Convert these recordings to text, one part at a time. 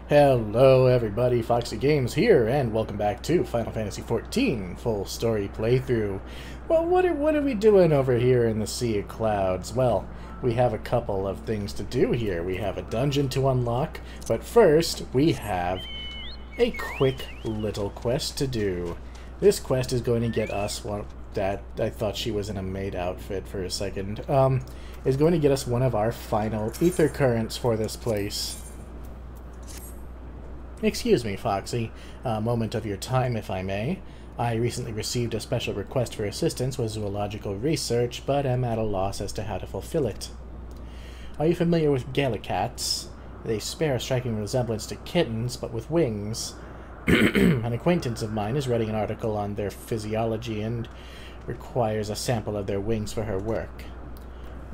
Hello everybody, Foxy Games here, and welcome back to Final Fantasy XIV full story playthrough. Well, what are we doing over here in the Sea of Clouds? Well, we have a couple of things to do here. We have a dungeon to unlock, but first we have a quick little quest to do. This quest is going to get us one that I thought she was in a maid outfit for a second. Is going to get us one of our final ether currents for this place. Excuse me, Foxy. A moment of your time, if I may. I recently received a special request for assistance with zoological research, but am at a loss as to how to fulfill it. Are you familiar with gallicats? They bear a striking resemblance to kittens, but with wings. An acquaintance of mine is writing an article on their physiology and requires a sample of their wings for her work.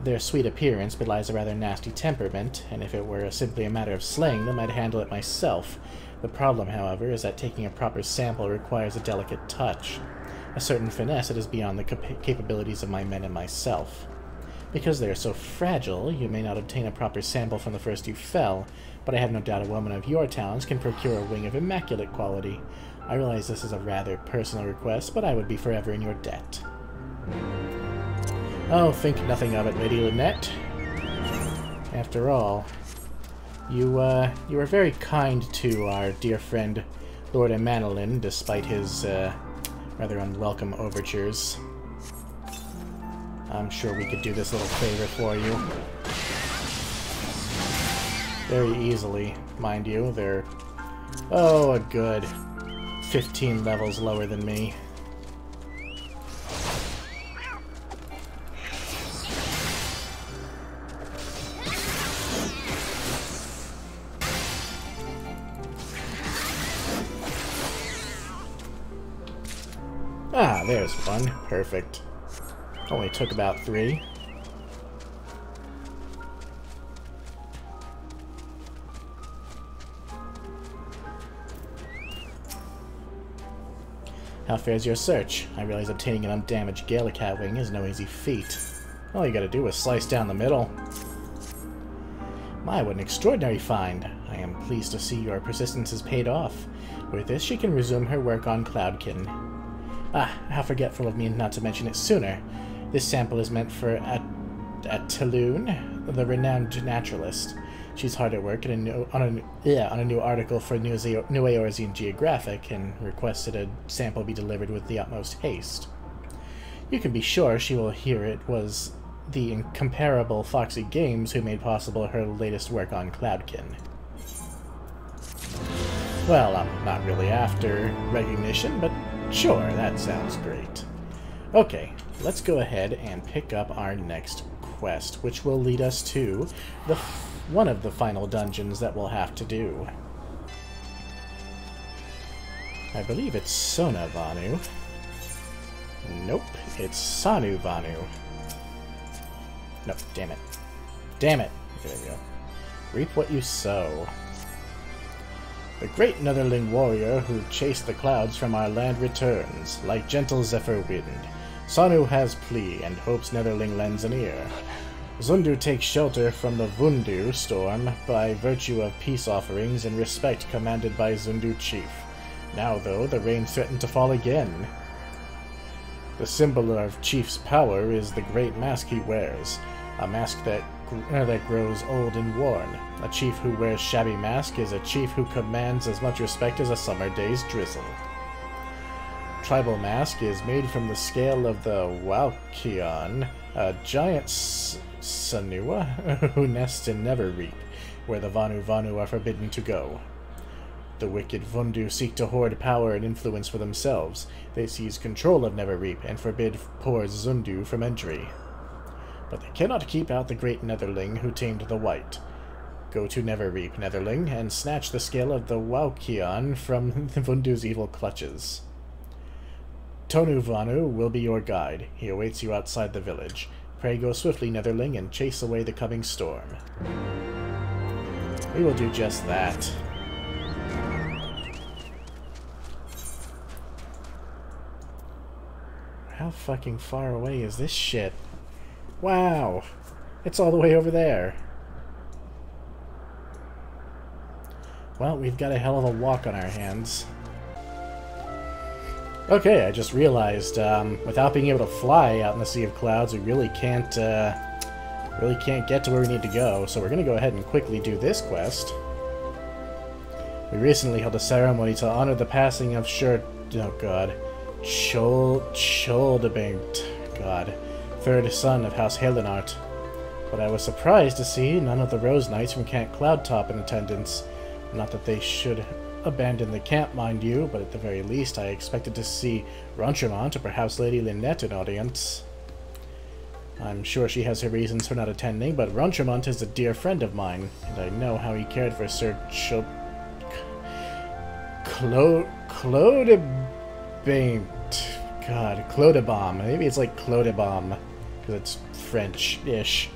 Their sweet appearance belies a rather nasty temperament, and if it were simply a matter of slaying them, I'd handle it myself. The problem, however, is that taking a proper sample requires a delicate touch. A certain finesse that is beyond the capabilities of my men and myself. Because they are so fragile, you may not obtain a proper sample from the first you fell, but I have no doubt a woman of your talents can procure a wing of immaculate quality. I realize this is a rather personal request, but I would be forever in your debt. Oh, think nothing of it, Lady Lynette. After all, you were very kind to our dear friend Lord Emanolin, despite his rather unwelcome overtures. I'm sure we could do this little favor for you. Very easily, mind you. They're, oh, a good 15 levels lower than me. Ah, there's one. Perfect. Only took about 3. How fares your search? I realize obtaining an undamaged Gallicat wing is no easy feat. All you gotta do is slice down the middle. My, what an extraordinary find. I am pleased to see your persistence has paid off. With this, she can resume her work on Cloudkin. Ah, how forgetful of me not to mention it sooner. This sample is meant for ATTUNEMENT, the renowned naturalist. She's hard at work on a new article for New Eorzean Geographic and requested a sample be delivered with the utmost haste. You can be sure she will hear it was the incomparable Foxy Games who made possible her latest work on Cloudkin. Well, I'm not really after recognition, but sure, that sounds great. Okay, let's go ahead and pick up our next quest, which will lead us to one of the final dungeons that we'll have to do. I believe it's Sona Vanu. Nope, it's Sanu Vanu. No, damn it. Damn it! There we go. Reap what you sow. The great Netherling warrior who chased the clouds from our land returns, like gentle zephyr wind. Sanu has plea, and hopes Netherling lends an ear. Zundu takes shelter from the Vundu storm by virtue of peace offerings and respect commanded by Zundu chief. Now, though, the rain threatened to fall again. The symbol of chief's power is the great mask he wears, a mask that grows old and worn. A chief who wears shabby mask is a chief who commands as much respect as a summer day's drizzle. Tribal mask is made from the scale of the Waukion, a giant Sanua who nests in NEVERREAP, where the Vanu are forbidden to go. The wicked Vundu seek to hoard power and influence for themselves. They seize control of NEVERREAP and forbid poor Zundu from entry. But they cannot keep out the great Netherling who tamed the White. Go to NEVERREAP, Netherling, and snatch the scale of the Waukion from the Vundu's evil clutches. Tonu Vanu will be your guide. He awaits you outside the village. Pray go swiftly, Netherling, and chase away the coming storm. We will do just that. How fucking far away is this shit? Wow! It's all the way over there. well, we've got a hell of a walk on our hands. Okay, I just realized, without being able to fly out in the Sea of Clouds, we really can't get to where we need to go, so we're gonna go ahead and quickly do this quest. We recently held a ceremony to honor the passing of Childebert, God, third son of House Halenart. But I was surprised to see none of the Rose Knights from Camp Cloudtop in attendance. Not that they should abandon the camp, mind you, but at the very least I expected to see Ronchermont or perhaps Lady Lynette in audience. I'm sure she has her reasons for not attending, but Ronchermont is a dear friend of mine, and I know how he cared for Sir Clodebom. Maybe it's like Clodebom, because it's French-ish.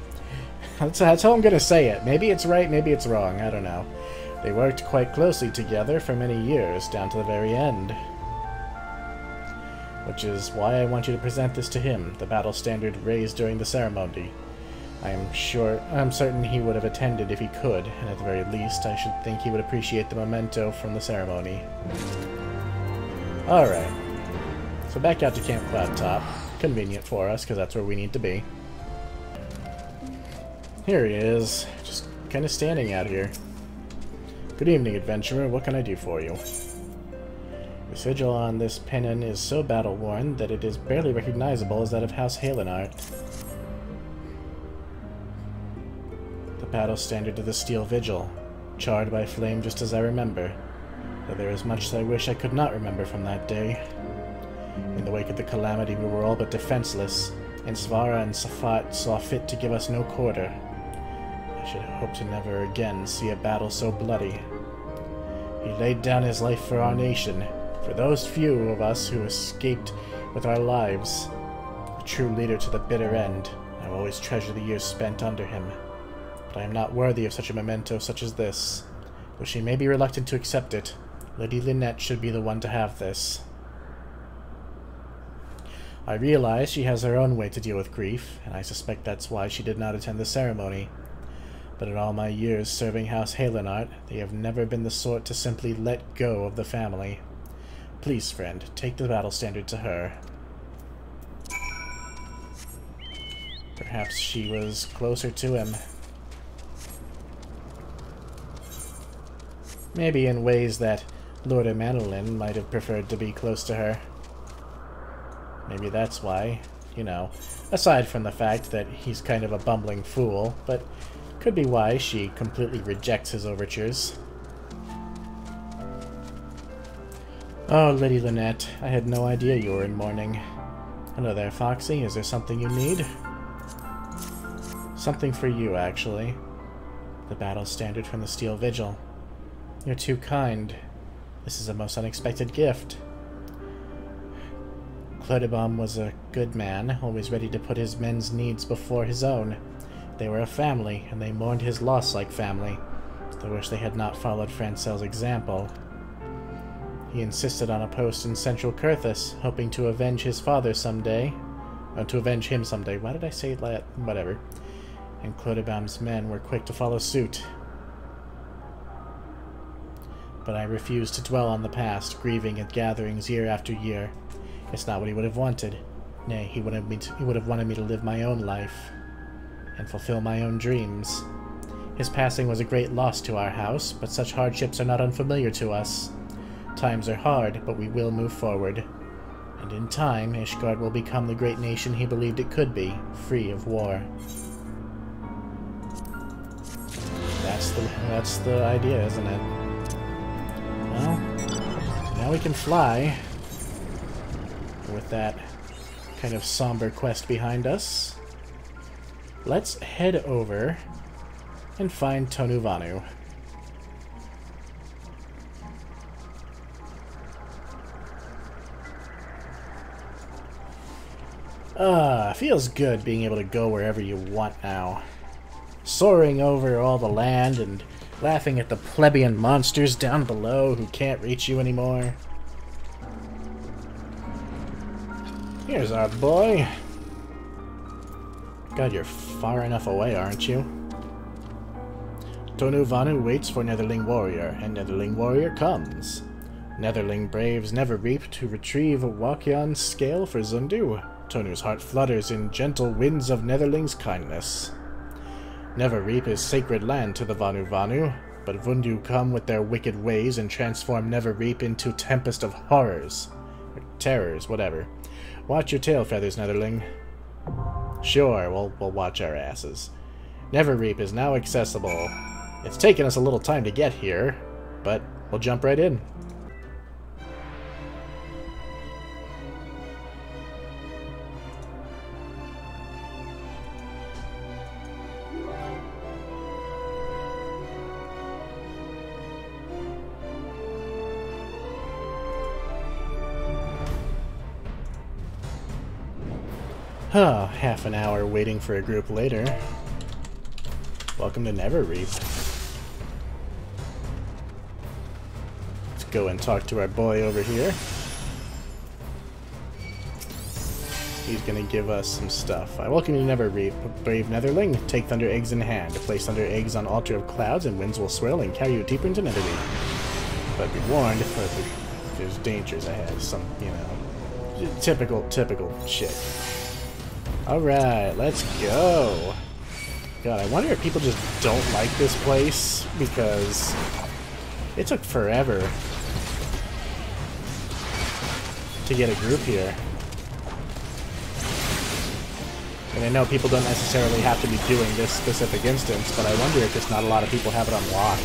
That's how I'm gonna say it. Maybe it's right, maybe it's wrong, I don't know. They worked quite closely together for many years, down to the very end. Which is why I want you to present this to him, the battle standard raised during the ceremony. I'm certain he would have attended if he could, and at the very least, I should think he would appreciate the memento from the ceremony. Alright. So back out to Camp Cloudtop. Convenient for us, because that's where we need to be. Here he is, just kind of standing out here. Good evening, adventurer. What can I do for you? The sigil on this pennon is so battle-worn that it is barely recognizable as that of House Halenart. The battle standard of the Steel Vigil, charred by flame just as I remember, though there is much I wish I could not remember from that day. In the wake of the calamity, we were all but defenseless, and Svara and Safat saw fit to give us no quarter. I should hope to never again see a battle so bloody. He laid down his life for our nation, for those few of us who escaped with our lives. A true leader to the bitter end. I will always treasure the years spent under him. But I am not worthy of such a memento such as this. Though she may be reluctant to accept it, Lady Lynette should be the one to have this. I realize she has her own way to deal with grief, and I suspect that's why she did not attend the ceremony. But in all my years serving House Halenart, they have never been the sort to simply let go of the family. Please, friend, take the battle standard to her. Perhaps she was closer to him. Maybe in ways that Lord Emanolin might have preferred to be close to her. Maybe that's why, you know, aside from the fact that he's kind of a bumbling fool, but could be why she completely rejects his overtures. Oh, Lady Lynette, I had no idea you were in mourning. Hello there, Foxy. Is there something you need? Something for you, actually. The battle standard from the Steel Vigil. You're too kind. This is a most unexpected gift. Clodebom was a good man, always ready to put his men's needs before his own. They were a family, and they mourned his loss like family. I wish they had not followed Francel's example. He insisted on a post in Central Kurthus, hoping to avenge his father someday. To avenge him someday. Why did I say that? Whatever. And Clodebom's men were quick to follow suit. But I refused to dwell on the past, grieving at gatherings year after year. It's not what he would have wanted. Nay, he would have wanted me to live my own life and fulfill my own dreams. His passing was a great loss to our house, but such hardships are not unfamiliar to us. Times are hard, but we will move forward. And in time, Ishgard will become the great nation he believed it could be, free of war. That's the idea, isn't it? Well, now we can fly. With that kind of somber quest behind us, let's head over and find Tonu Vanu. Feels good being able to go wherever you want now. Soaring over all the land and laughing at the plebeian monsters down below who can't reach you anymore. Here's our boy. God, you're far enough away, aren't you? Tonu Vanu waits for Netherling Warrior, and Netherling Warrior comes. Netherling braves NEVERREAP to retrieve Wakion's scale for Zundu. Tonu's heart flutters in gentle winds of Netherling's kindness. NEVERREAP is sacred land to the Vanu Vanu, but Vundu come with their wicked ways and transform NEVERREAP into tempest of horrors. Or terrors, whatever. Watch your tail feathers, Netherling. Sure, we'll watch our asses. NEVERREAP is now accessible. It's taken us a little time to get here, but we'll jump right in. Oh, half an hour waiting for a group later. Welcome to NEVERREAP. Let's go and talk to our boy over here. He's gonna give us some stuff. I welcome you to NEVERREAP, brave Netherling. Take thunder eggs in hand. Place thunder eggs on altar of clouds, and winds will swirl and carry you deeper into NEVERREAP. But be warned, there's dangers ahead. Some, you know, typical shit. Alright, let's go. God, I wonder if people just don't like this place, because it took forever to get a group here. And I know people don't necessarily have to be doing this specific instance, but I wonder if just not a lot of people have it unlocked.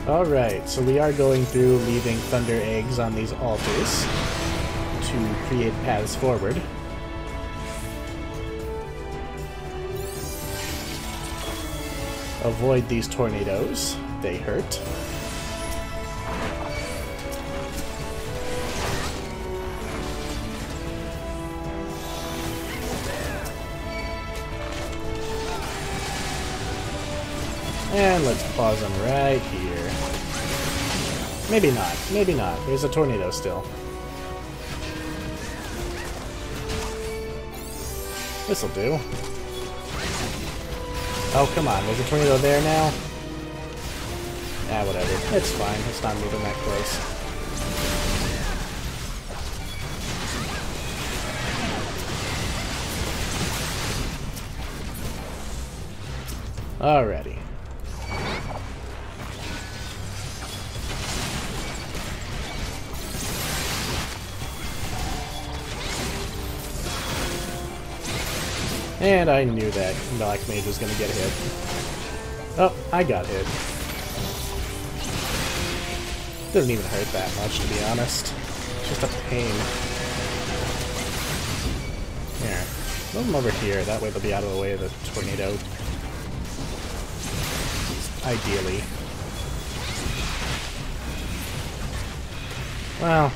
Alright, so we are going through leaving thunder eggs on these altars to create paths forward. Avoid these tornadoes, they hurt. And let's pause them right here. Maybe not. Maybe not. There's a tornado still. This'll do. Oh, come on. There's a tornado there now? Ah, whatever. It's fine. It's not moving that close. Alrighty. And I knew that Black Mage was going to get hit. Oh, I got hit. Doesn't even hurt that much, to be honest. It's just a pain. Here. Move them over here. That way they'll be out of the way of the tornado. Ideally. Well,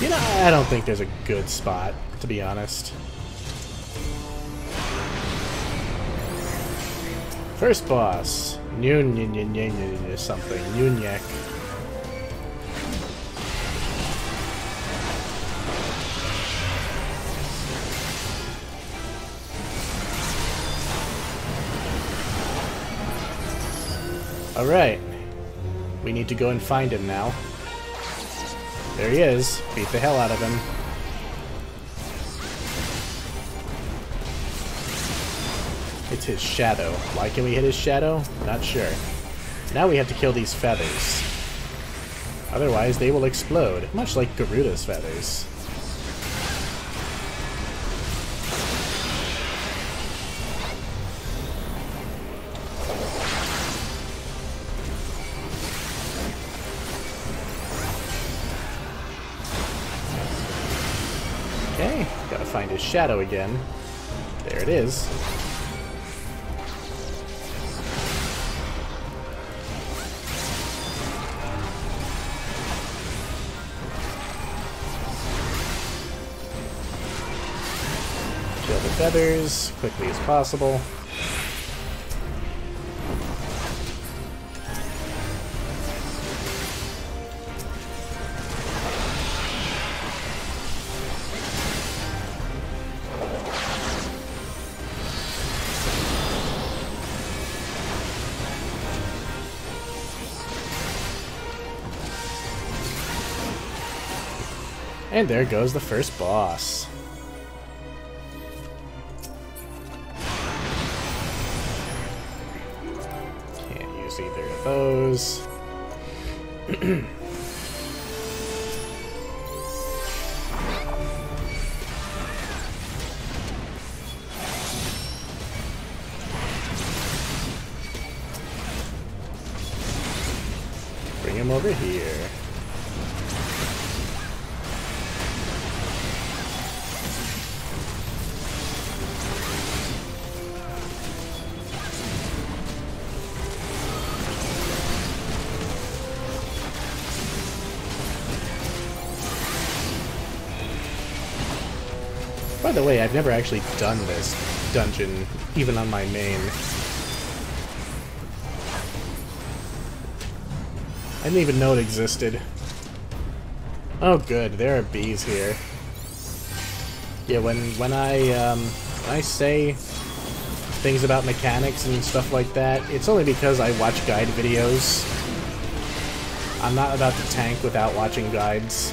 you know, I don't think there's a good spot, to be honest. First boss, something, Nunyek. Alright, we need to go and find him now. There he is, beat the hell out of him. It's his shadow. Why can we hit his shadow? Not sure. Now we have to kill these feathers. Otherwise they will explode, much like Garuda's feathers. Okay, gotta find his shadow again. There it is. Kill the feathers quickly as possible. And there goes the first boss. Can't use either of those. Bring him over here. By the way, I've never actually done this dungeon, even on my main. I didn't even know it existed. Oh good, there are bees here. Yeah, when I say things about mechanics and stuff like that, it's only because I watch guide videos. I'm not about to tank without watching guides.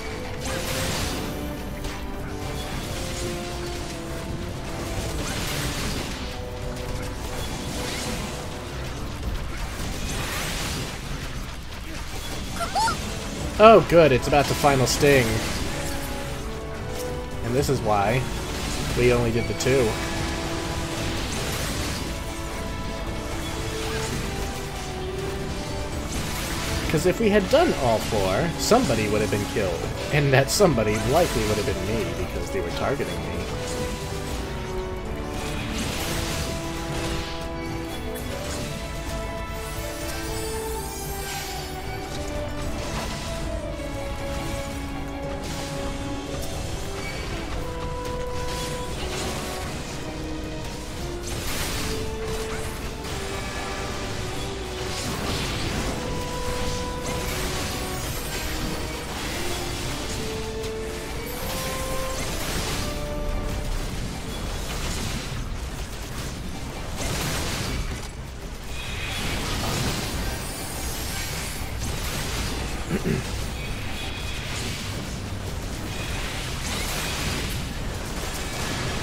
Oh good, it's about to final sting. And this is why we only did the 2. Because if we had done all 4, somebody would have been killed. And that somebody likely would have been me, because they were targeting me.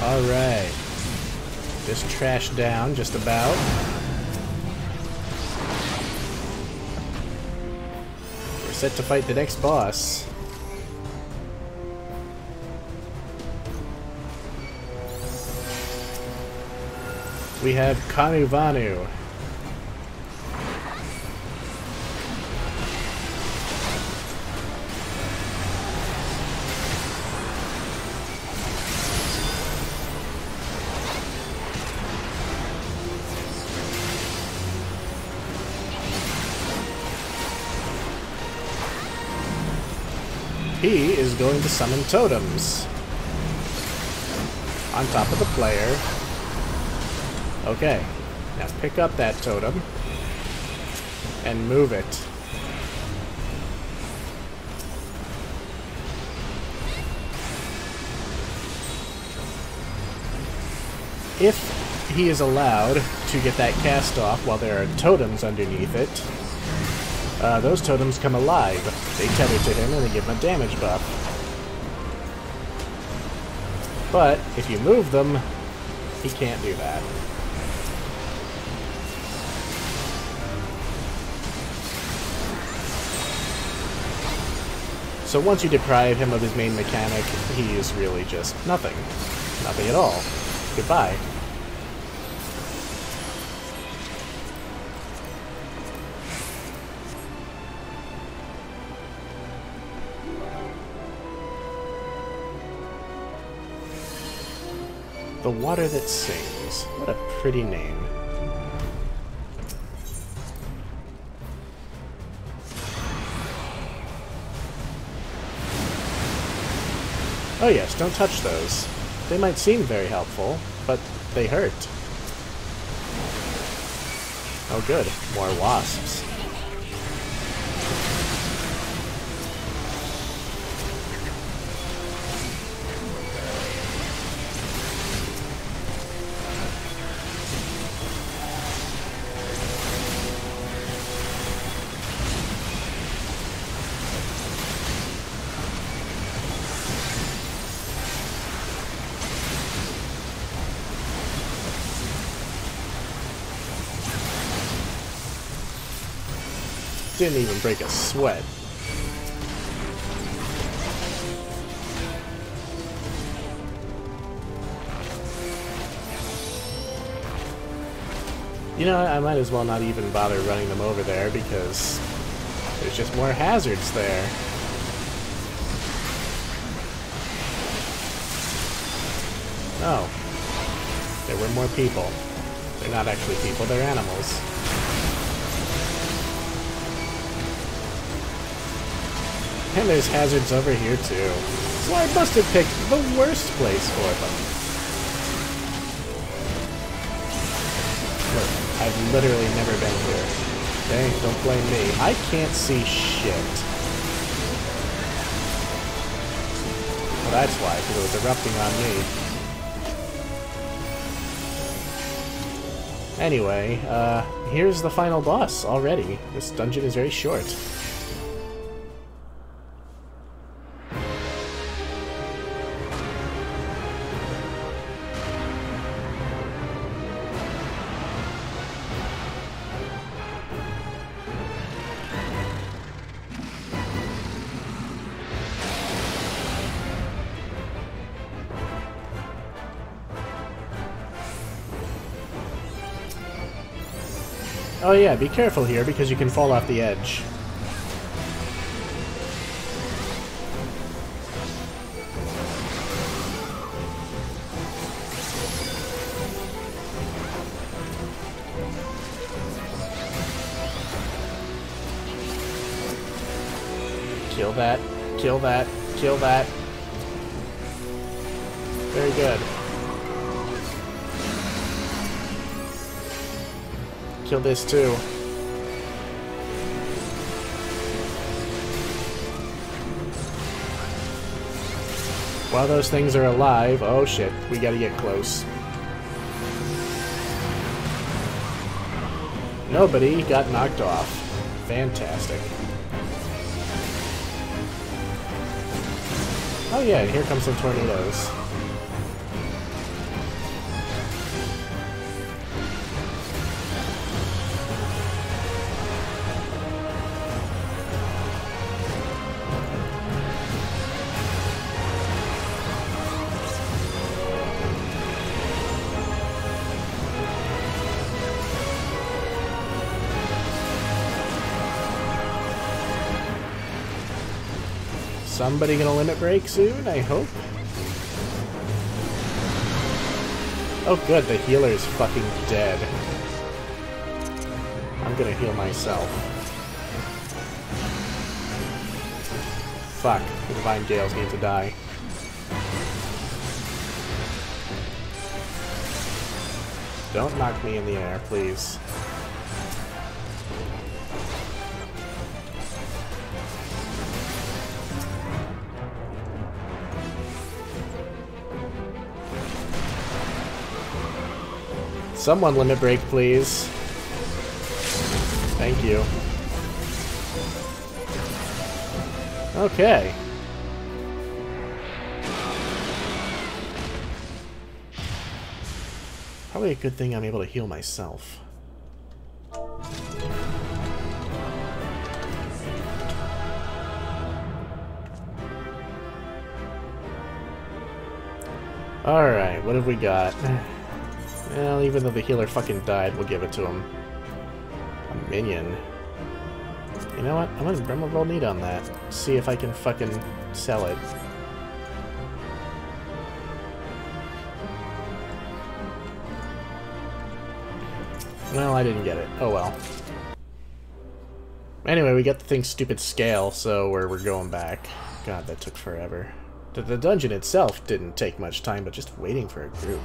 Alright. This trash down, just about. We're set to fight the next boss. We have Kanuvanu. He is going to summon totems on top of the player. Okay, now pick up that totem and move it. If he is allowed to get that cast off while there are totems underneath it, those totems come alive. They tether to him and they give him a damage buff. But if you move them, he can't do that. So once you deprive him of his main mechanic, he is really just nothing. Nothing at all. Goodbye. The Water That Sings. What a pretty name. Oh yes, don't touch those. They might seem very helpful, but they hurt. Oh good, more wasps. Didn't even break a sweat. You know, I might as well not even bother running them over there because there's just more hazards there. Oh. There were more people. They're not actually people, they're animals. And there's hazards over here too. So I must have picked the worst place for them. Look, I've literally never been here. Okay, don't blame me. I can't see shit. Well, that's why, because it was erupting on me. Anyway, here's the final boss already. This dungeon is very short. Oh yeah, be careful here because you can fall off the edge. Kill that, kill that, kill that. Very good. Kill this too. While those things are alive, oh shit, we gotta get close. Nobody got knocked off. Fantastic. Oh yeah, and here comes some tornadoes. Somebody gonna limit break soon, I hope? Oh good, the healer's fucking dead. I'm gonna heal myself. Fuck, the Divine Gales need to die. Don't knock me in the air, please. Someone limit break, please. Thank you. Okay. Probably a good thing I'm able to heal myself. Alright, what have we got? Well, even though the healer fucking died, we'll give it to him. A minion. You know what? I'm gonna roll need on that. See if I can fucking sell it. Well, I didn't get it. Oh well. Anyway, we got the thing's stupid scale, so we're going back. God, that took forever. The dungeon itself didn't take much time, but just waiting for a group.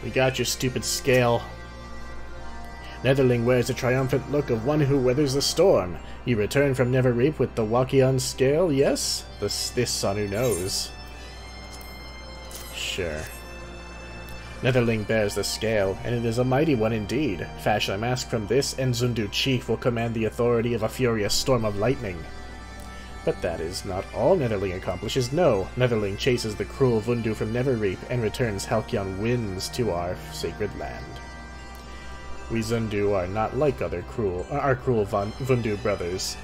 We got your stupid scale. Netherling wears the triumphant look of one who weathers the storm. You return from NEVERREAP with the Wakion scale, yes? This Sanu knows. Sure. Netherling bears the scale, and it is a mighty one indeed. Fashion a mask from this, and Zundu chief will command the authority of a furious storm of lightning. But that is not all Netherling accomplishes. No, Netherling chases the cruel Vundu from NEVERREAP and returns Halcyon winds to our sacred land. We Zundu are not like our cruel Vundu brothers.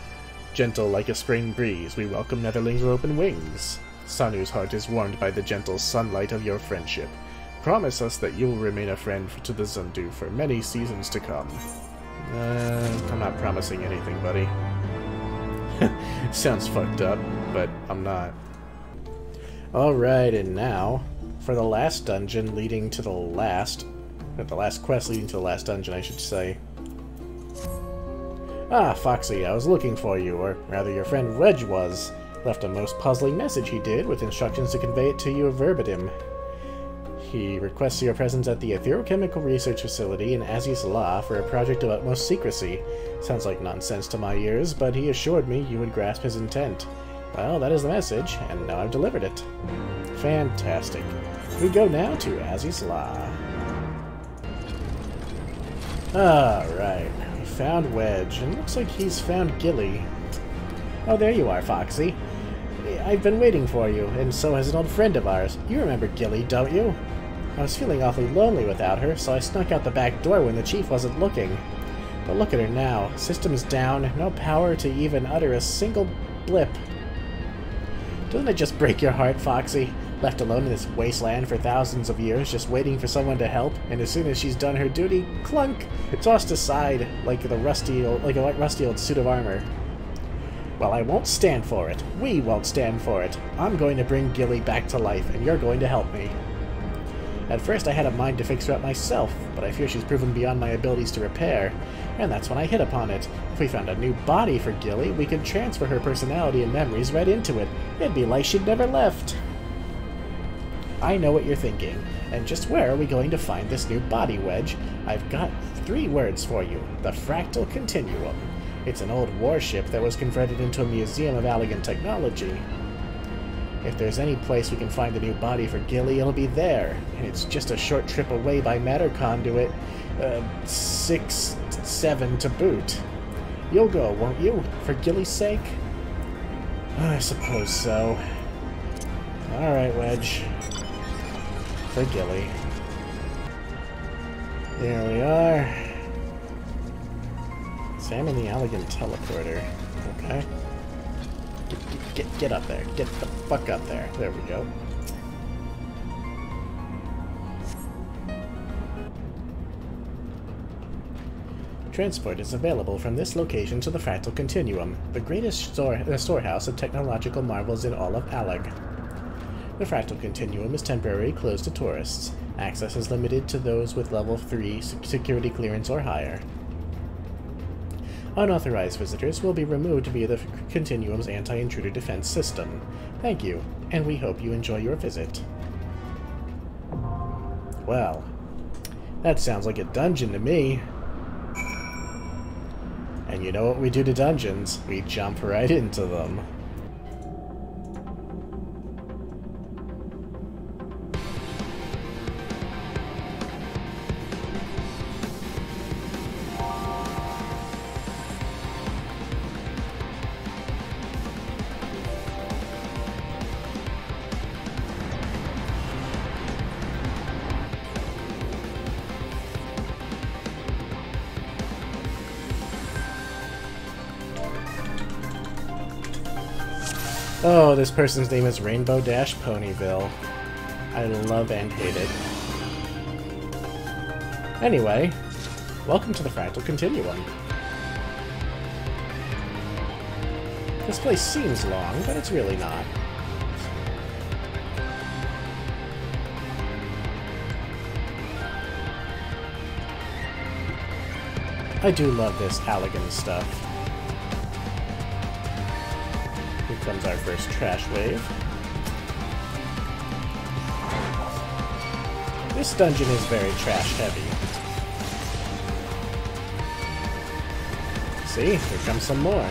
Gentle like a spring breeze, we welcome Netherlings with open wings. Sanu's heart is warmed by the gentle sunlight of your friendship. Promise us that you will remain a friend to the Zundu for many seasons to come. I'm not promising anything, buddy. Sounds fucked up, but I'm not. Alright, and now, for the last dungeon leading to the last quest leading to the last dungeon, I should say. Ah, Foxy, I was looking for you, or rather your friend Reg was. Left a most puzzling message, he did, with instructions to convey it to you verbatim. He requests your presence at the Etherochemical Research Facility in Aziz La for a project of utmost secrecy. Sounds like nonsense to my ears, but he assured me you would grasp his intent. Well, that is the message, and now I've delivered it. Fantastic. We go now to Aziz La. Alright, we found Wedge, and looks like he's found Gilly. Oh, there you are, Foxy. I've been waiting for you, and so has an old friend of ours. You remember Gilly, don't you? I was feeling awfully lonely without her, so I snuck out the back door when the chief wasn't looking. But look at her now. System's down, no power to even utter a single blip. Doesn't it just break your heart, Foxy? Left alone in this wasteland for thousands of years, just waiting for someone to help, and as soon as she's done her duty, clunk! Tossed aside like a rusty old suit of armor. Well, I won't stand for it. We won't stand for it. I'm going to bring Gilly back to life, and you're going to help me. At first I had a mind to fix her up myself, but I fear she's proven beyond my abilities to repair, and that's when I hit upon it. If we found a new body for Gilly, we could transfer her personality and memories right into it. It'd be like she'd never left. I know what you're thinking, and just where are we going to find this new body, Wedge? I've got 3 words for you. The FRACTAL Continuum. It's an old warship that was converted into a museum of elegant technology. If there's any place we can find a new body for Gilly, it'll be there, and it's just a short trip away by matter conduit, 6-7 to boot. You'll go, won't you, for Gilly's sake? I suppose so. Alright, Wedge. For Gilly. There we are. Examine the elegant teleporter. Okay. Get up there. Get the fuck up there. There we go. Transport is available from this location to the Fractal Continuum, the greatest storehouse of technological marvels in all of Alag. The Fractal Continuum is temporarily closed to tourists. Access is limited to those with level 3 security clearance or higher. Unauthorized visitors will be removed via the Continuum's anti-intruder defense system. Thank you, and we hope you enjoy your visit. Well, that sounds like a dungeon to me. And you know what we do to dungeons? We jump right into them. Oh, this person's name is Rainbow Dash Ponyville. I love and hate it. Anyway, welcome to the Fractal Continuum. This place seems long, but it's really not. I do love this Halligan stuff. Here comes our first trash wave. This dungeon is very trash heavy. See, here comes some more.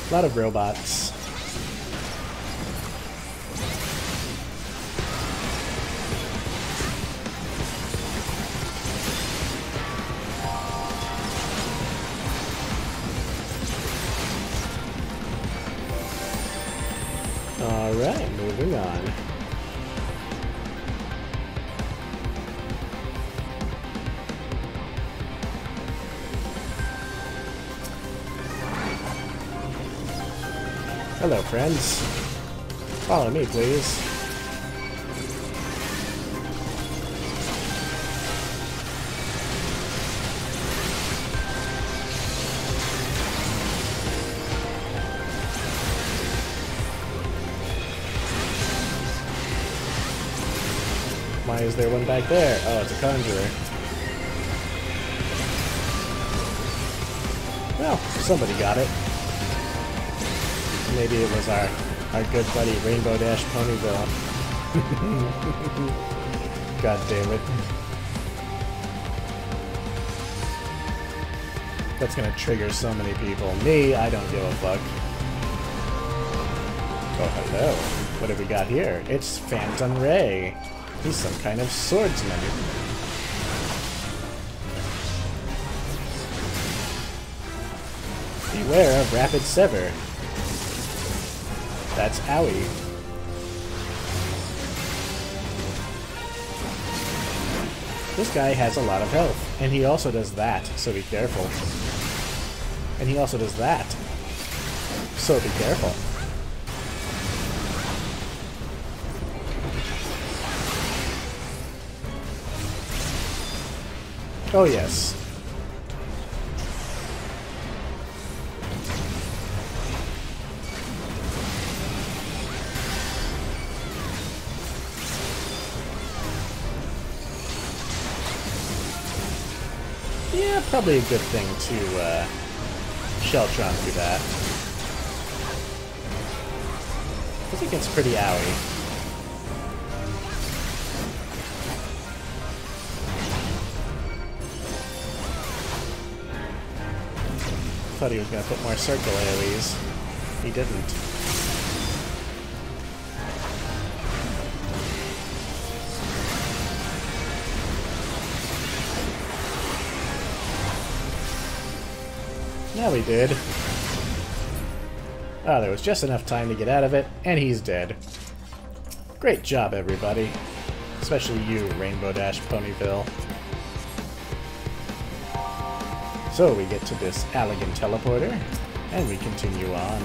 A lot of robots. Alright, moving on. Hello, friends. Follow me, please. Why is there one back there? Oh, it's a conjurer. Well, somebody got it. Maybe it was our good buddy Rainbow Dash Ponyville. God damn it. That's gonna trigger so many people. Me, I don't give a fuck. Oh, hello. What have we got here? It's Phantom Ray. He's some kind of swordsman. Beware of Rapid Sever. That's owie. This guy has a lot of health, and he also does that, so be careful. And he also does that, so be careful. Oh yes. Yeah, probably a good thing to Sheltron through that. I think it's pretty owie. Thought he was going to put more circle AoEs. He didn't. Now he did. Oh, there was just enough time to get out of it, and he's dead. Great job, everybody. Especially you, Rainbow Dash Ponyville. So we get to this elegant teleporter, and we continue on.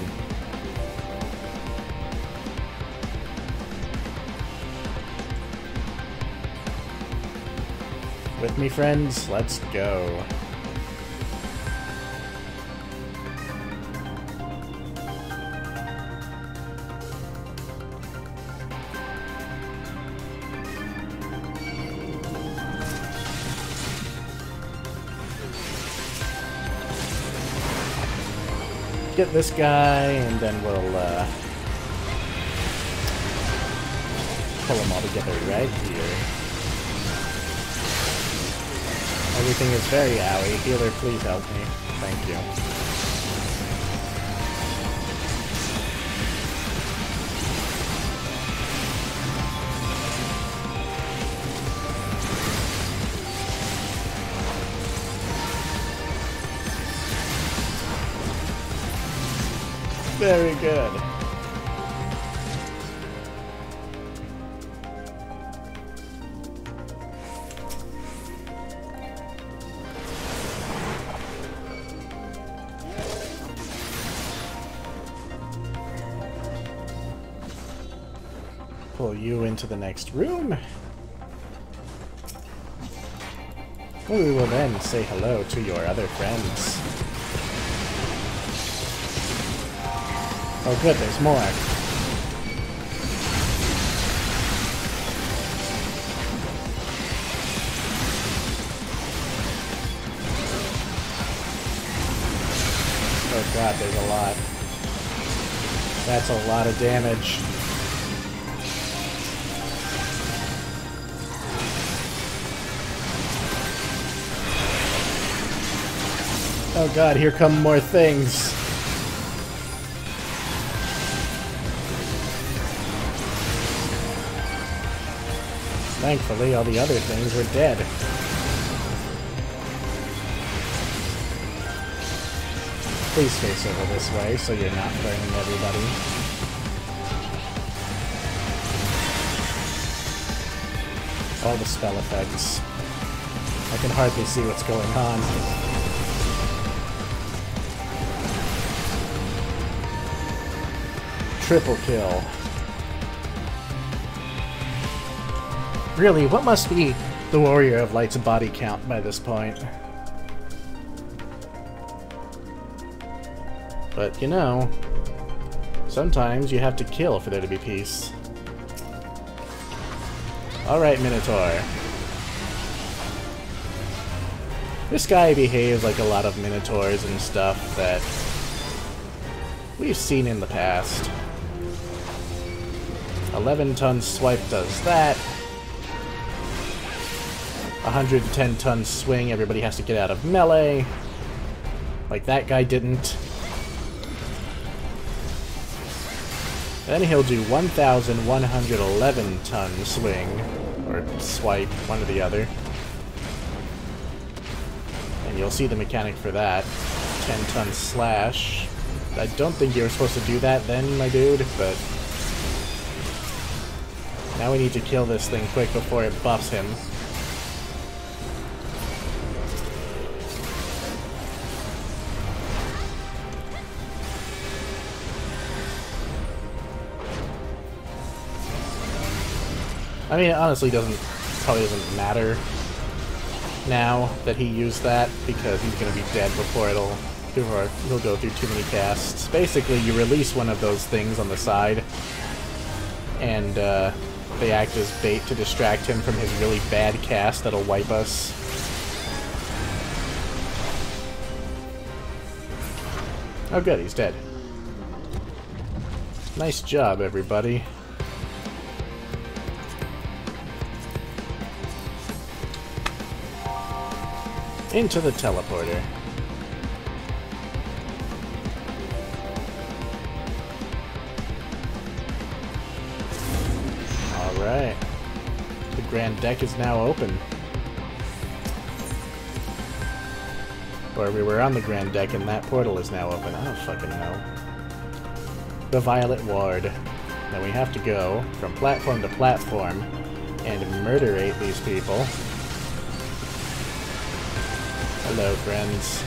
With me, friends, let's go. Get this guy, and then we'll pull them all together right here. Everything is very owie. Healer, please help me. Thank you. Very good. Pull you into the next room. We will then say hello to your other friends. Oh good, there's more. Oh god, there's a lot. That's a lot of damage. Oh god, here come more things. Thankfully, all the other things were dead. Please face over this way so you're not burning everybody. All the spell effects. I can hardly see what's going on. Triple kill. Really, what must be the Warrior of Light's body count by this point? But, you know, sometimes you have to kill for there to be peace. Alright, Minotaur. This guy behaves like a lot of Minotaurs and stuff that we've seen in the past. 11-ton swipe does that. 110-ton swing, everybody has to get out of melee. Like that guy didn't. Then he'll do 1,111-ton swing, or swipe, one or the other. And you'll see the mechanic for that. 10-ton slash. I don't think you were supposed to do that then, my dude, but... Now we need to kill this thing quick before it buffs him. I mean, it honestly probably doesn't matter now that he used that, because he's going to be dead before he'll go through too many casts. Basically, you release one of those things on the side, and they act as bait to distract him from his really bad cast that'll wipe us. Oh good, he's dead. Nice job, everybody. Into the teleporter. Alright. The grand deck is now open. Or we were on the grand deck and that portal is now open. I don't fucking know. The Violet Ward. Now we have to go from platform to platform and murderate these people. Hello, friends.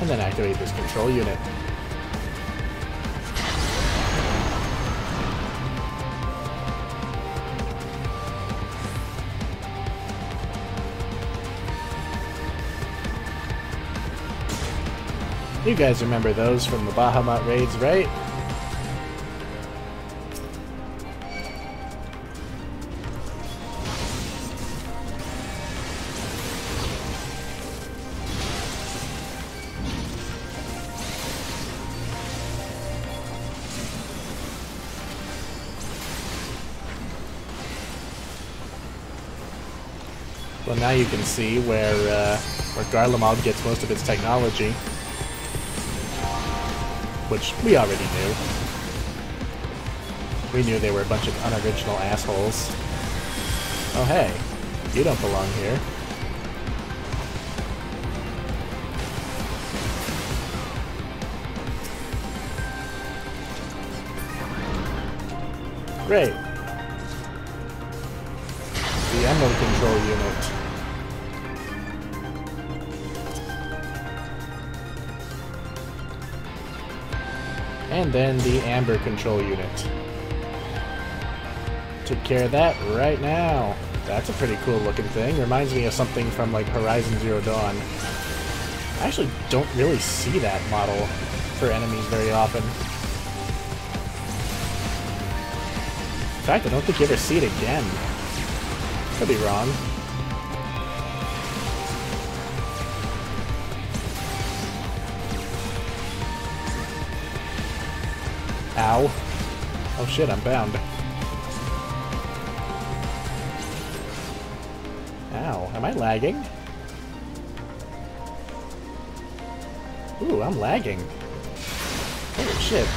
And then activate this control unit. You guys remember those from the Bahamut raids, right? Well, now you can see where Garlemald gets most of its technology. Which we already knew. We knew they were a bunch of unoriginal assholes. Oh hey, you don't belong here. Great. The Emerald Control Unit. And then the Amber Control Unit. Took care of that right now. That's a pretty cool looking thing. Reminds me of something from like Horizon Zero Dawn. I actually don't really see that model for enemies very often. In fact, I don't think you ever see it again. Could be wrong. Ow. Oh shit, I'm bound. Ow, am I lagging? Ooh, I'm lagging. Holy shit.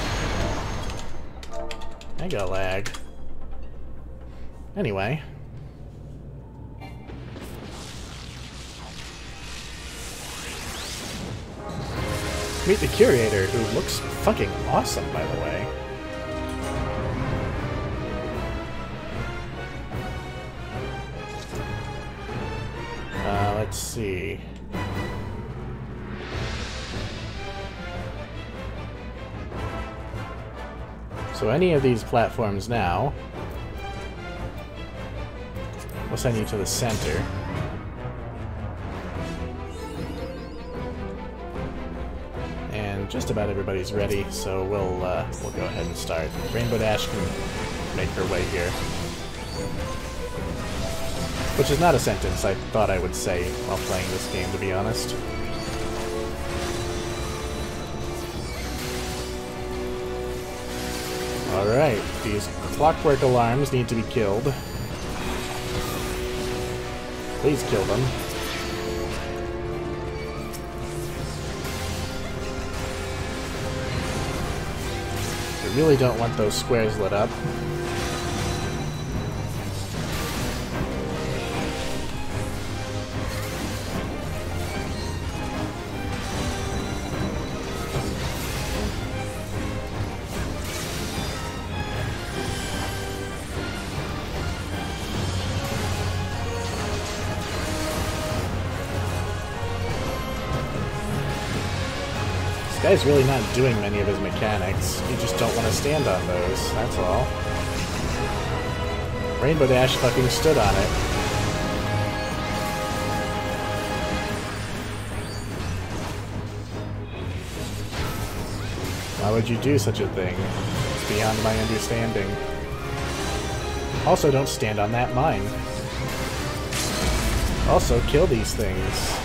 I got lag. Anyway. Meet the curator, who looks fucking awesome, by the way. Let's see. So any of these platforms now will send you to the center. And just about everybody's ready, so we'll go ahead and start. Rainbow Dash can make her way here. Which is not a sentence I thought I would say while playing this game, to be honest. Alright, these clockwork alarms need to be killed. Please kill them. We really don't want those squares lit up. This guy's really not doing many of his mechanics. You just don't want to stand on those, that's all. Rainbow Dash fucking stood on it. Why would you do such a thing? It's beyond my understanding. Also, don't stand on that mine. Also, kill these things.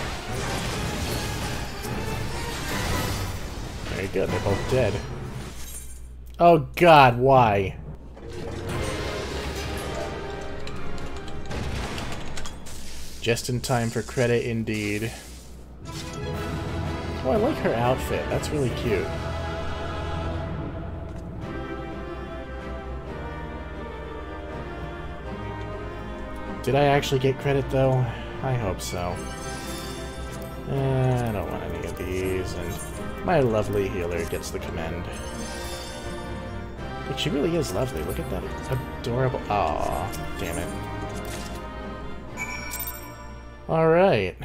Very good, they're both dead. Oh god, why? Just in time for credit, indeed. Oh, I like her outfit. That's really cute. Did I actually get credit, though? I hope so. I don't want any of these, and my lovely healer gets the commend. Like, she really is lovely. Look at that adorable... Aw, damn it. Alright.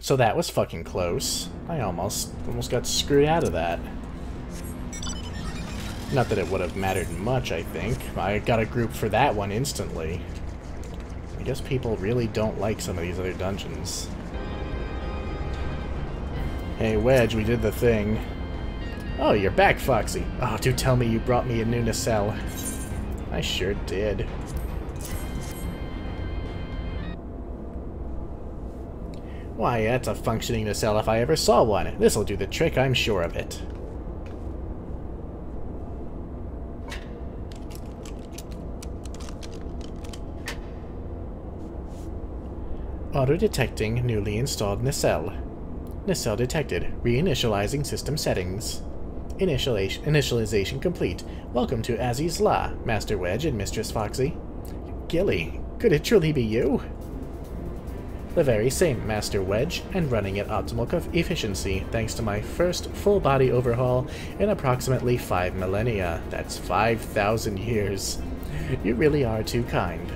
So that was fucking close. I almost got screwed out of that. Not that it would have mattered much, I think. I got a group for that one instantly. I guess people really don't like some of these other dungeons. Hey, Wedge, we did the thing. Oh, you're back, Foxy. Oh, do tell me you brought me a new nacelle. I sure did. Why, that's a functioning nacelle if I ever saw one. This'll do the trick, I'm sure of it. Auto-detecting newly installed nacelle. Nacelle detected. Reinitializing system settings. Initialization complete. Welcome to Azzy's Law, Master Wedge and Mistress Foxy. Gilly, could it truly be you? The very same, Master Wedge, and running at optimal efficiency thanks to my first full-body overhaul in approximately 5 millennia. That's 5,000 years. You really are too kind.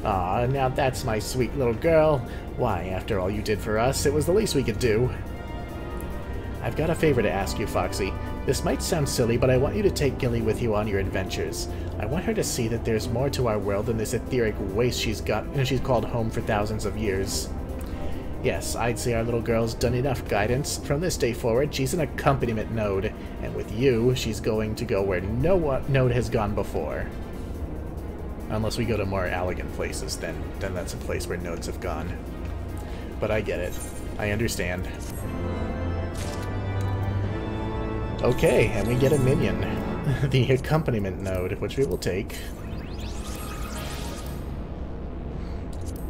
Aw, now that's my sweet little girl. Why, after all you did for us, it was the least we could do. I've got a favor to ask you, Foxy. This might sound silly, but I want you to take Gilly with you on your adventures. I want her to see that there's more to our world than this etheric waste she's called home for thousands of years. Yes, I'd say our little girl's done enough guidance. From this day forward, she's an accompaniment node, and with you, she's going to go where no node has gone before. Unless we go to more elegant places, then that's a place where nodes have gone. But I get it. I understand. Okay, and we get a minion. The accompaniment node, which we will take.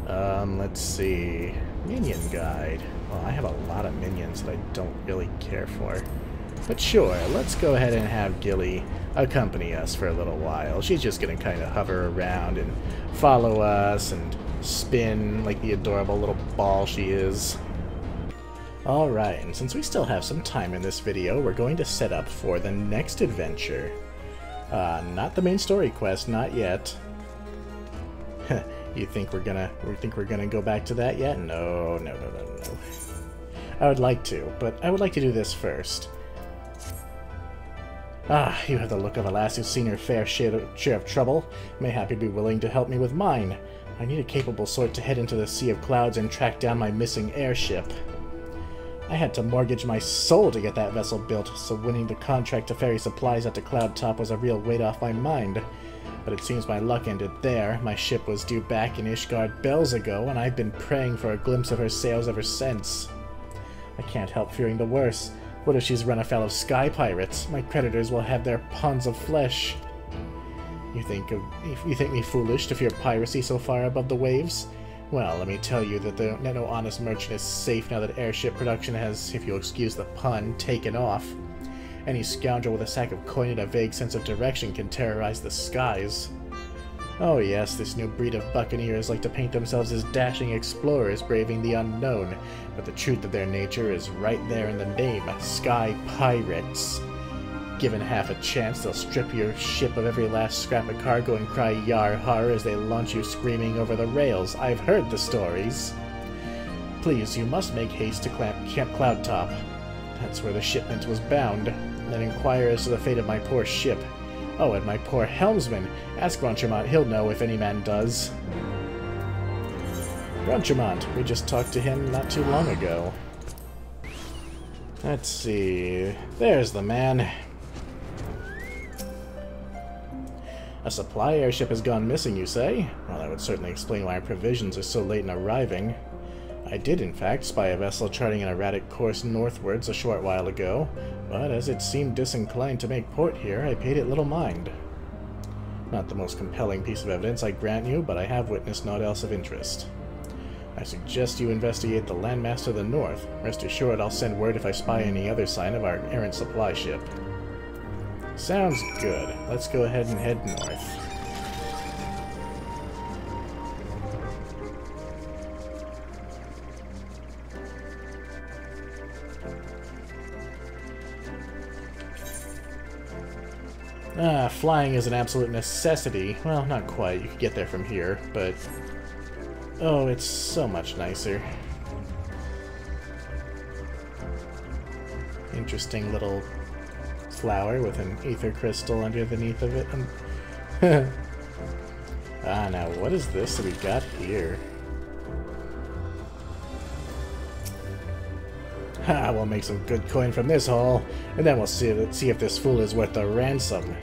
Let's see. Minion guide. Well, I have a lot of minions that I don't really care for. But sure, let's go ahead and have Gilly accompany us for a little while. She's just gonna kind of hover around and follow us and spin like the adorable little ball she is. Alright, and since we still have some time in this video, we're going to set up for the next adventure. Not the main story quest, not yet. You think we're gonna go back to that yet? No. I would like to, but I would like to do this first. Ah, you have the look of a lass who's seen her fair share of trouble. Mayhap you'd be willing to help me with mine. I need a capable sort to head into the sea of clouds and track down my missing airship. I had to mortgage my soul to get that vessel built, so winning the contract to ferry supplies out to Cloud Top was a real weight off my mind. But it seems my luck ended there. My ship was due back in Ishgard bells ago, and I've been praying for a glimpse of her sails ever since. I can't help fearing the worst. What if she's run afoul of sky pirates? My creditors will have their ponds of flesh. You think me foolish to fear piracy so far above the waves? Well, let me tell you that no honest merchant is safe now that airship production has, if you'll excuse the pun, taken off. Any scoundrel with a sack of coin and a vague sense of direction can terrorize the skies. Oh yes, this new breed of buccaneers like to paint themselves as dashing explorers braving the unknown, but the truth of their nature is right there in the name, Sky Pirates. Given half a chance, they'll strip your ship of every last scrap of cargo and cry yar har as they launch you screaming over the rails. I've heard the stories. Please, you must make haste to Camp Cloud Top. That's where the shipment was bound. Then inquire as to the fate of my poor ship. Oh, and my poor helmsman. Ask Grunchermont, he'll know if any man does. Grunchermont, we just talked to him not too long ago. Let's see. There's the man. A supply airship has gone missing, you say? Well, that would certainly explain why our provisions are so late in arriving. I did, in fact, spy a vessel charting an erratic course northwards a short while ago, but as it seemed disinclined to make port here, I paid it little mind. Not the most compelling piece of evidence, I grant you, but I have witnessed naught else of interest. I suggest you investigate the landmass to the north. Rest assured I'll send word if I spy any other sign of our errant supply ship. Sounds good. Let's go ahead and head north. Flying is an absolute necessity. Well, not quite. You could get there from here, but... oh, it's so much nicer. Interesting little flower with an ether crystal underneath of it. Now what is this that we got here? Ha, we'll make some good coin from this haul, and then we'll see if this fool is worth the ransom.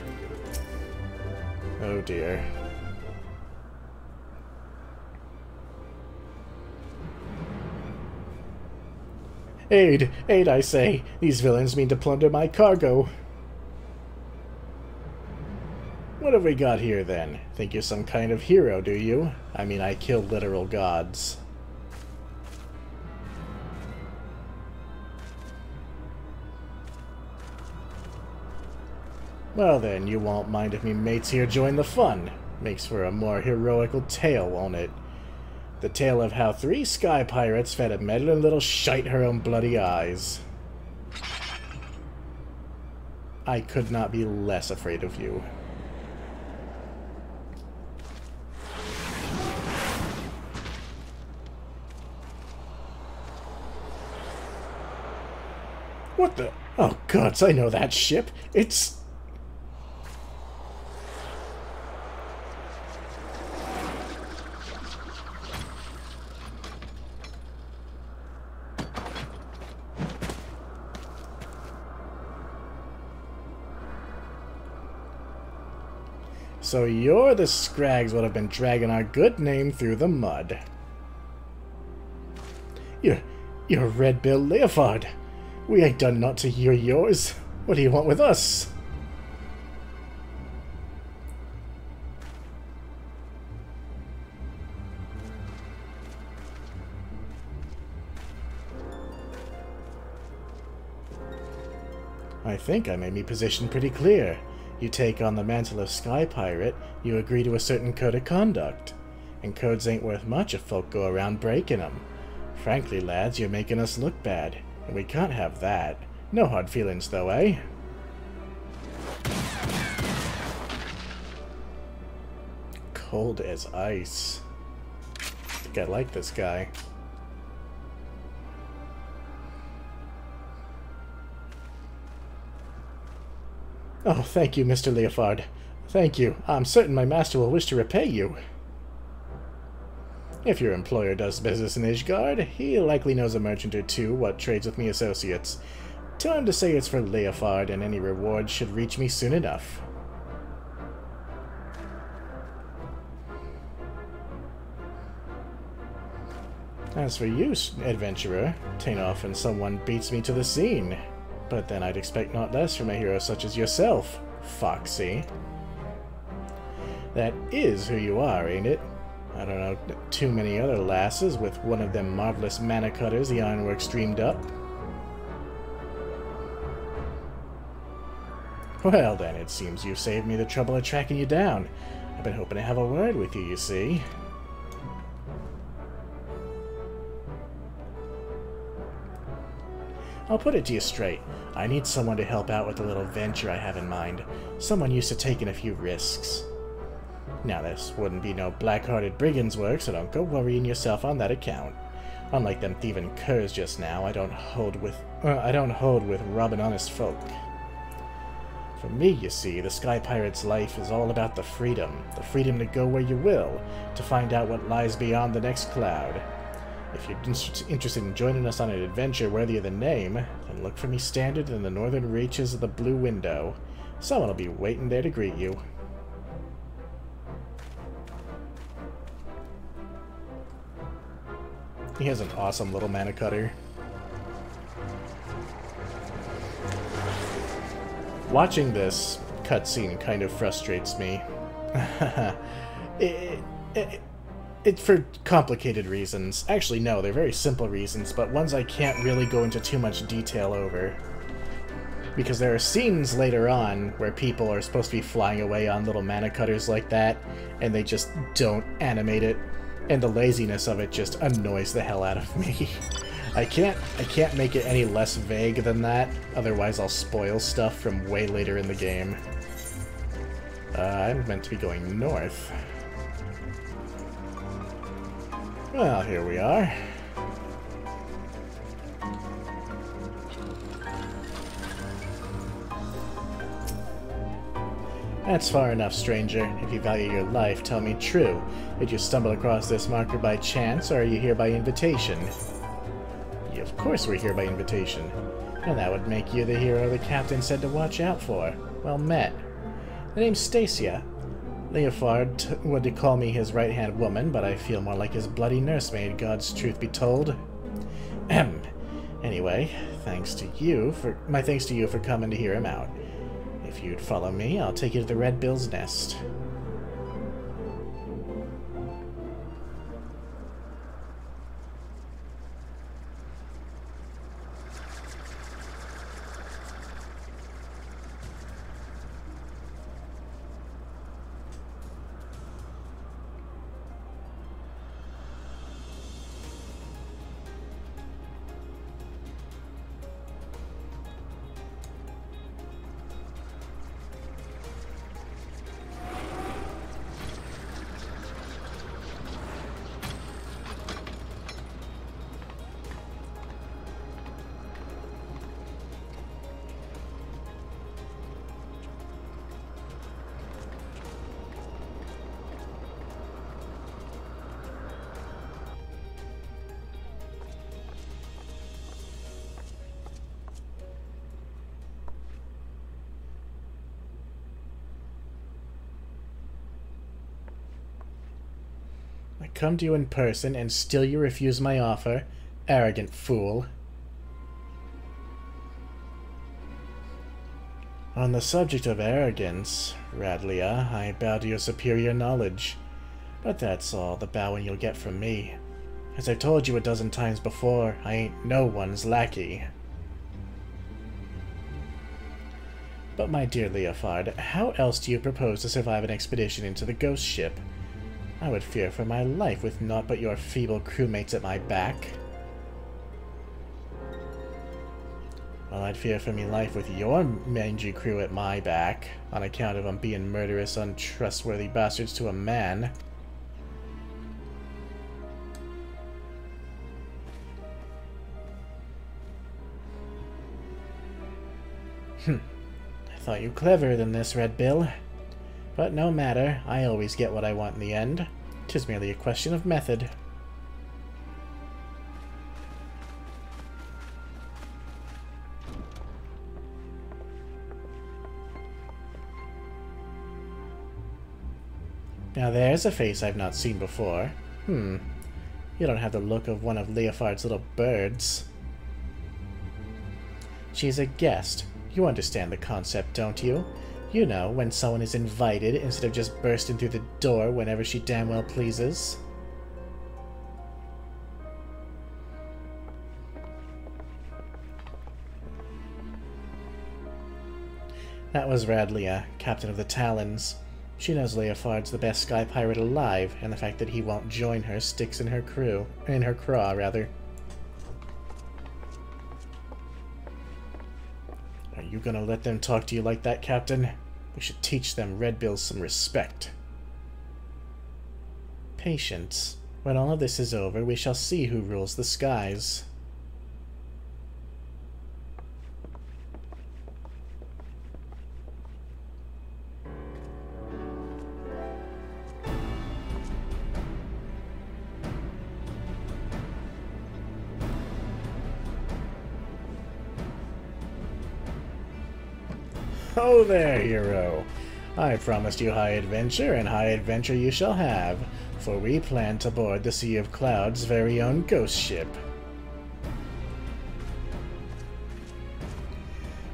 Oh dear. Aid! Aid, I say! These villains mean to plunder my cargo! What have we got here, then? Think you're some kind of hero, do you? I mean, I kill literal gods. Well then, you won't mind if me mates here join the fun. Makes for a more heroical tale, won't it? The tale of how 3 sky pirates fed a meddling little shite her own bloody eyes. I could not be less afraid of you. What the? Oh gods, I know that ship. It's... so you're the scrags what have been dragging our good name through the mud. You're Red-Bill Leofard. We ain't done naught to you or yours. What do you want with us? I think I made me position pretty clear. You take on the mantle of Sky Pirate, you agree to a certain code of conduct. And codes ain't worth much if folk go around breaking them. Frankly, lads, you're making us look bad. We can't have that. No hard feelings, though, eh? Cold as ice. I think I like this guy. Oh, thank you, Mr. Leofard. Thank you. I'm certain my master will wish to repay you. If your employer does business in Ishgard, he likely knows a merchant or two what trades with me associates. Tell him to say it's for Leofard, and any reward should reach me soon enough. As for you, adventurer, ta'in't often someone beats me to the scene. But then I'd expect not less from a hero such as yourself, Foxy. That is who you are, ain't it? I don't know too many other lasses with one of them marvelous mana cutters the ironwork streamed up. Well then, it seems you've saved me the trouble of tracking you down. I've been hoping to have a word with you see. I'll put it to you straight. I need someone to help out with the little venture I have in mind. Someone used to taking a few risks. Now, this wouldn't be no black-hearted brigand's work, so don't go worrying yourself on that account. Unlike them thieving curs just now, I don't hold with robbing honest folk. For me, you see, the Sky Pirate's life is all about the freedom to go where you will, to find out what lies beyond the next cloud. If you're interested in joining us on an adventure worthy of the name, then look for me standard in the northern reaches of the Blue Window. Someone will be waiting there to greet you. He has an awesome little mana cutter. Watching this cutscene kind of frustrates me. It's for complicated reasons. Actually, no, they're very simple reasons, but ones I can't really go into too much detail over. Because there are scenes later on where people are supposed to be flying away on little mana cutters like that, and they just don't animate it, and the laziness of it just annoys the hell out of me. I can't make it any less vague than that, otherwise I'll spoil stuff from way later in the game. I'm meant to be going north. Well, here we are. That's far enough, stranger. If you value your life, tell me true. Did you stumble across this marker by chance, or are you here by invitation? Yeah, of course we're here by invitation. And that would make you the hero the captain said to watch out for. Well met. The name's Stacia. Leofard would call me his right-hand woman, but I feel more like his bloody nursemaid, God's truth be told. Ahem. Anyway, thanks to you for coming to hear him out. If you'd follow me, I'll take you to the Red Bill's nest. I come to you in person, and still you refuse my offer? Arrogant fool. On the subject of arrogance, Radlia, I bow to your superior knowledge. But that's all the bowing you'll get from me. As I've told you a dozen times before, I ain't no one's lackey. But my dear Leofard, how else do you propose to survive an expedition into the ghost ship? I would fear for my life with naught but your feeble crewmates at my back. Well, I'd fear for me life with your mangy crew at my back, on account of them being murderous, untrustworthy bastards to a man. I thought you cleverer than this, Red Bill. But no matter, I always get what I want in the end. 'Tis merely a question of method. Now there's a face I've not seen before. You don't have the look of one of Leofard's little birds. She's a guest. You understand the concept, don't you? You know, when someone is invited instead of just bursting through the door whenever she damn well pleases. That was Radlia, captain of the Talons. She knows Leofard's the best sky pirate alive, and the fact that he won't join her sticks in her craw, rather. Are you gonna let them talk to you like that, Captain? We should teach them Red Bills some respect. Patience. When all of this is over, we shall see who rules the skies. Oh there, hero! I promised you high adventure, and high adventure you shall have, for we plan to board the Sea of Cloud's very own ghost ship.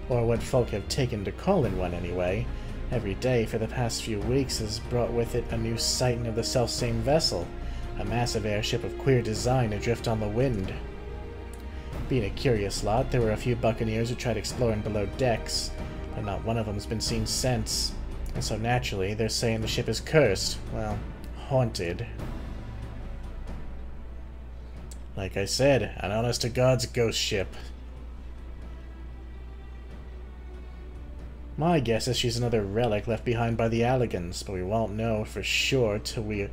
Or what folk have taken to calling one, anyway. Every day for the past few weeks has brought with it a new sighting of the selfsame vessel, a massive airship of queer design adrift on the wind. Being a curious lot, there were a few buccaneers who tried exploring below decks, but not one of them's been seen since. And so naturally, they're saying the ship is cursed. Well, haunted. Like I said, an honest-to-God's ghost ship. My guess is she's another relic left behind by the Alligans, but we won't know for sure till we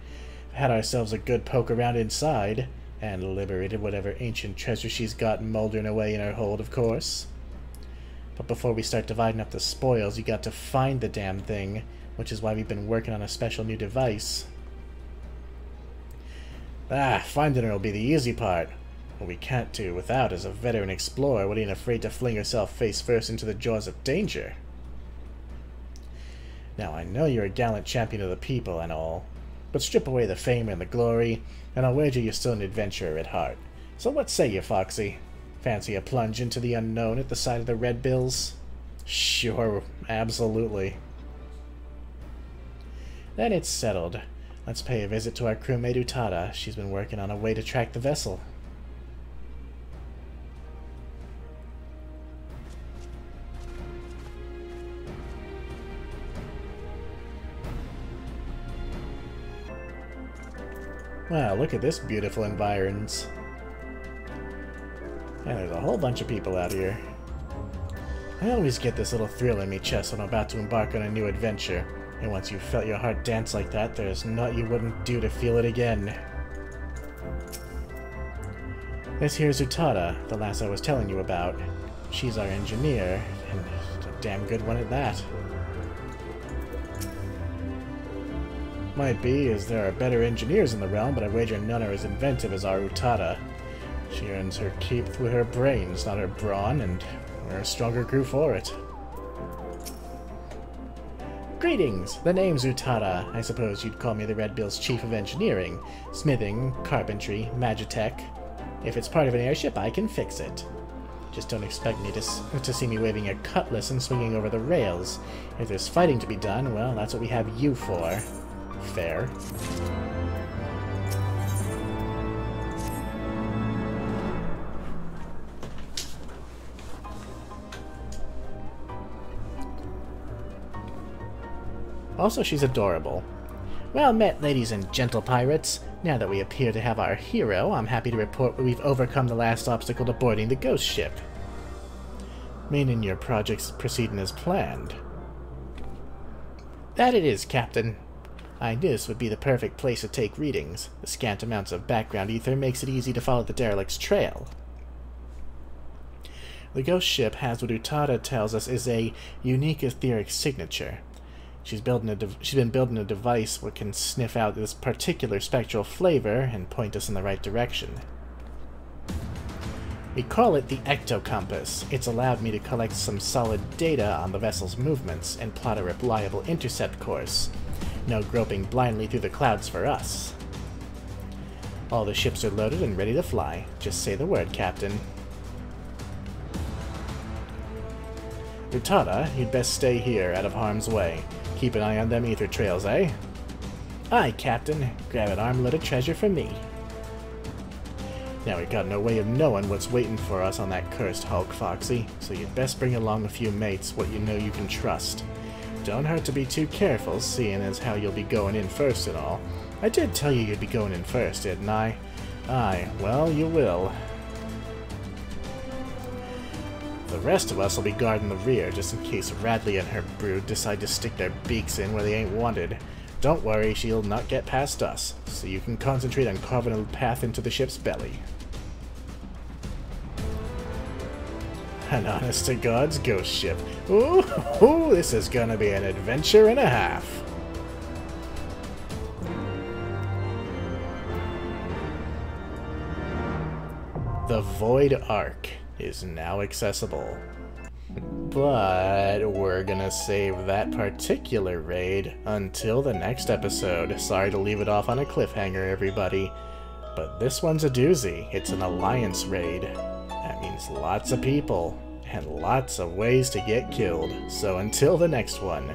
had ourselves a good poke around inside, and liberated whatever ancient treasure she's got mouldering away in her hold, of course. But before we start dividing up the spoils, you got to find the damn thing, which is why we've been working on a special new device. Finding her will be the easy part. What we can't do without is a veteran explorer who ain't afraid to fling herself face first into the jaws of danger. Now, I know you're a gallant champion of the people and all, but strip away the fame and the glory, and I'll wager you're still an adventurer at heart. So what say you, Foxy? Fancy a plunge into the unknown at the side of the Red Bills? Sure, absolutely. Then it's settled. Let's pay a visit to our crewmate Utada. She's been working on a way to track the vessel. Wow, look at this beautiful environs. And there's a whole bunch of people out here. I always get this little thrill in me chest when I'm about to embark on a new adventure. And once you've felt your heart dance like that, there's naught you wouldn't do to feel it again. This here's Utada, the lass I was telling you about. She's our engineer, and a damn good one at that. Might be, as there are better engineers in the realm, but I wager none are as inventive as our Utada. She earns her keep through her brains, not her brawn, and we're a stronger crew for it. Greetings! The name's Utada. I suppose you'd call me the Red Bill's Chief of Engineering. Smithing, carpentry, magitech. If it's part of an airship, I can fix it. Just don't expect me to see me waving a cutlass and swinging over the rails. If there's fighting to be done, well, that's what we have you for. Fair. Also, she's adorable. Well met, ladies and gentle pirates. Now that we appear to have our hero, I'm happy to report we've overcome the last obstacle to boarding the ghost ship. Meaning your project's proceeding as planned. That it is, Captain. I knew this would be the perfect place to take readings. The scant amounts of background ether makes it easy to follow the derelict's trail. The ghost ship has what Utada tells us is a unique etheric signature. She's been building a device that can sniff out this particular spectral flavor and point us in the right direction. We call it the ectocompass. It's allowed me to collect some solid data on the vessel's movements and plot a reliable intercept course. No groping blindly through the clouds for us. All the ships are loaded and ready to fly. Just say the word, Captain. Utada, you'd best stay here, out of harm's way. Keep an eye on them ether trails, eh? Aye, Captain. Grab an armload of treasure for me. Now we've got no way of knowing what's waiting for us on that cursed hulk, Foxy, so you'd best bring along a few mates what you know you can trust. Don't hurt to be too careful, seeing as how you'll be going in first and all. I did tell you you'd be going in first, didn't I? Aye, well, you will. The rest of us will be guarding the rear, just in case Radley and her brood decide to stick their beaks in where they ain't wanted. Don't worry, she'll not get past us, so you can concentrate on carving a path into the ship's belly. An honest-to-God's ghost ship. Ooh, this is gonna be an adventure and a half. The Void Ark is now accessible. But we're gonna save that particular raid until the next episode. Sorry to leave it off on a cliffhanger, everybody. But this one's a doozy. It's an alliance raid. That means lots of people and lots of ways to get killed. So until the next one,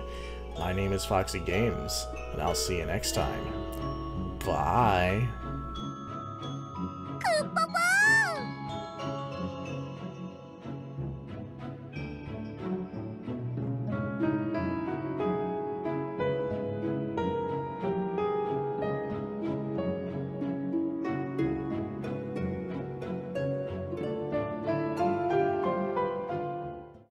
my name is Foxy Games, and I'll see you next time. Bye.